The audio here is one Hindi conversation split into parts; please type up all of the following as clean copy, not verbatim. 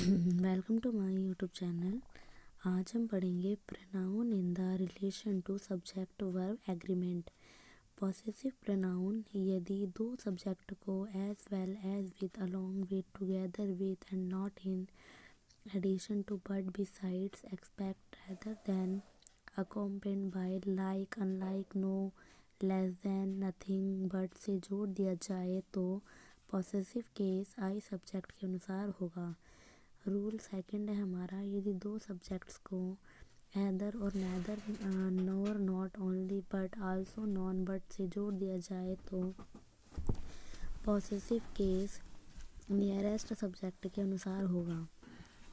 Welcome to my YouTube channel. आज हम पढ़ेंगे pronoun in the relation to subject verb agreement. Possessive pronoun यदि दो सब्जेक्ट को as well as with along with together with and not in addition to but besides expect rather than accompanied by like unlike no less than nothing but से जोड़ दिया जाए तो पॉसेसिव केस आई सब्जेक्ट के अनुसार होगा। रूल सेकंड है हमारा, यदि दो सब्जेक्ट्स को एदर और neither nor not only but also known but से जोड़ दिया जाए तो पॉसेसिव केस नियरेस्ट सब्जेक्ट के अनुसार होगा।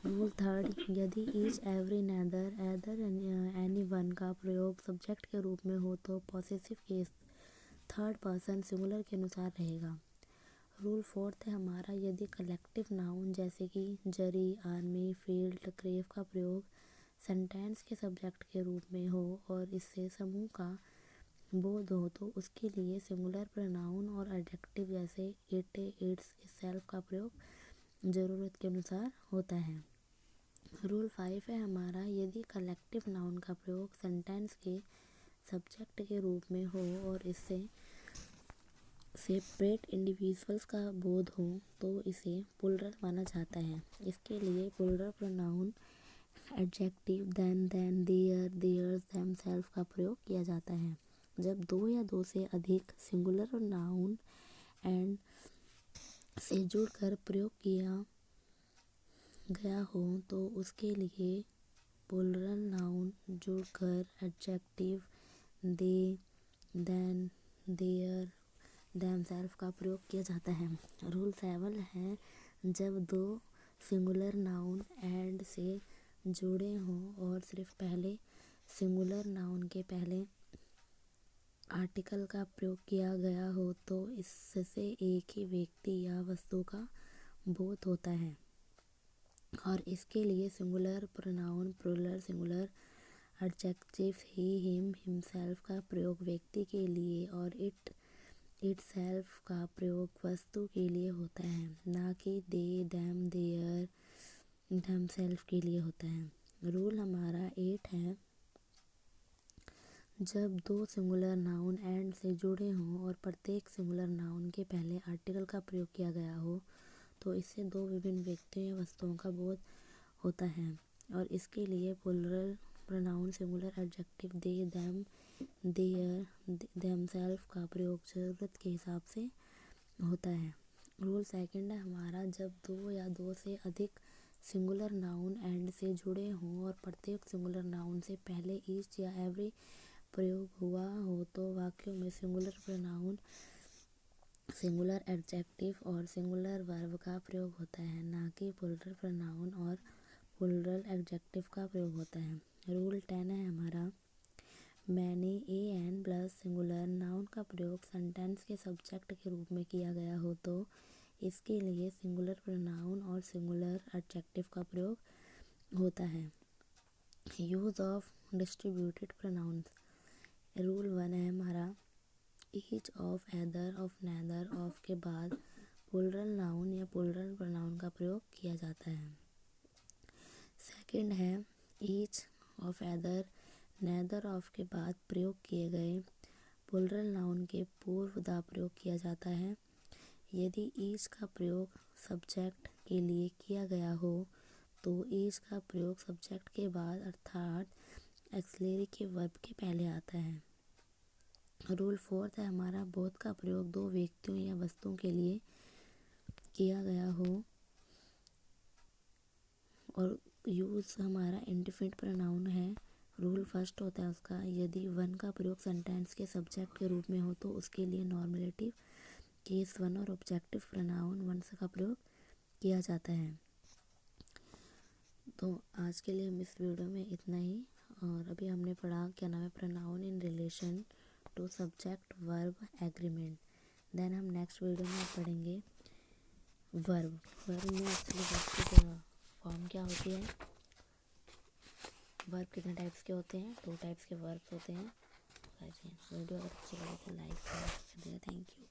रूल थर्ड, यदि each every neither either any one का प्रयोग सब्जेक्ट के रूप में हो तो possessive case third person singular के अनुसार रहेगा। रूल फोर्थ है हमारा, यदि कलेक्टिव नाउन जैसे कि जरी, आर्मी, फील्ड, क्रेव का प्रयोग सेंटेंस के सब्जेक्ट के रूप में हो और इससे समूह का बोध हो तो उसके लिए सिंगुलर प्रोनाउन और एडजेक्टिव जैसे इट, इट्स, इटसेल्फ का प्रयोग ज़रूरत के अनुसार होता है। रूल 5 है हमारा, यदि कलेक्टिव नाउन का प्रयोग सेंटेंस के सब्जेक्ट के रूप में हो और इससे सेपरेट इंडिविजुअल्स का बोध हो तो इसे प्लुरल माना जाता है। इसके लिए plural pronoun adjective then, there, theirs, themself का प्रयोग किया जाता है। जब दो या दो से अधिक सिंगुलर नाउन एंड से जुड़कर प्रयोग किया गया हो तो उसके लिए प्लुरल नाउन जुड़कर adjective they, then, their, themself का प्रयोग किया जाता है। रूल 7 है, जब दो सिंगुलर नाउन एंड से जुड़े हों और सिर्फ पहले सिंगुलर नाउन के पहले आर्टिकल का प्रयोग किया गया हो तो इससे एक ही व्यक्ति या वस्तु का बोध होता है और इसके लिए singular pronoun plural singular adjective he, him, himself का प्रयोग व्यक्ति के लिए और इटसेल्फ का प्रयोग वस्तु के लिए होता है, ना कि दे, देम, देयर, देमसेल्फ के लिए होता है। रूल हमारा 8 है, जब दो सिंगुलर नाउन एंड से जुड़े हों और प्रत्येक सिंगुलर नाउन के पहले आर्टिकल का प्रयोग किया गया हो तो इससे दो विभिन्न व्यक्तियों या वस्तुओं का बोध होता है और इसके लिए plural pronoun singular adjective they, them, their, themself का प्रयोग ज़रूरत के हिसाब से होता है। रूल सेकंड है हमारा, जब दो या दो से अधिक सिंगुलर नाउन एंड से जुड़े हों और प्रत्येक सिंगुलर नाउन से पहले ईच या एवरी प्रयोग हुआ हो तो वाक्यों में सिंगुलर प्रोनाउन सिंगुलर एडजेक्टिव और सिंगुलर वर्ब का प्रयोग होता है, ना कि प्लुरल प्रोनाउन और प्लुरल एडजेक्टिव का प्रयोग होता है। रूल 10 है हमारा, many an plus singular noun का प्रयोग सेंटेंस के सब्जेक्ट के रूप में किया गया हो तो इसके लिए सिंगुलर प्रोनाउन और सिंगुलर एडजेक्टिव का प्रयोग होता है। Use of distributed pronouns. Rule 1 है हमारा, each of, either of, neither of के बाद प्लुरल नाउन या प्लुरल प्रोनाउन का प्रयोग किया जाता है। सेकंड है, each of, either, neither of के बाद प्रयोग किए गए प्लुरल नाउन के पूर्व द प्रयोग किया जाता है। यदि ईच का प्रयोग सब्जेक्ट के लिए किया गया हो तो ईच का प्रयोग सब्जेक्ट के बाद अर्थात एक्सिलरी के वर्ब के पहले आता है। रूल 4 है हमारा, बोथ का प्रयोग दो व्यक्तियों या वस्तुओं के लिए किया गया हो और यूज हमारा इंडिफिनिट प्रोनाउन है। रूल फर्स्ट होता है उसका, यदि वन का प्रयोग सेंटेंस के सब्जेक्ट के रूप में हो तो उसके लिए नॉर्मलेटिव केस वन और ऑब्जेक्टिव प्रोनाउन वंस का प्रयोग किया जाता है। तो आज के लिए हम इस वीडियो में इतना ही, और अभी हमने पढ़ा क्या नाम है, pronoun in relation to subject verb agreement. Then हम नेक्स्ट वीडियो में पढ़ेंगे वर्ब में एक्चुअली वर्ब की फॉर्म क्या होती है, वर्ब कितने टाइप्स के होते हैं, 2 टाइप्स के वर्ब होते हैं। वीडियो अगर अच्छी लगे तो लाइक कर दीजिएगा। Thank you.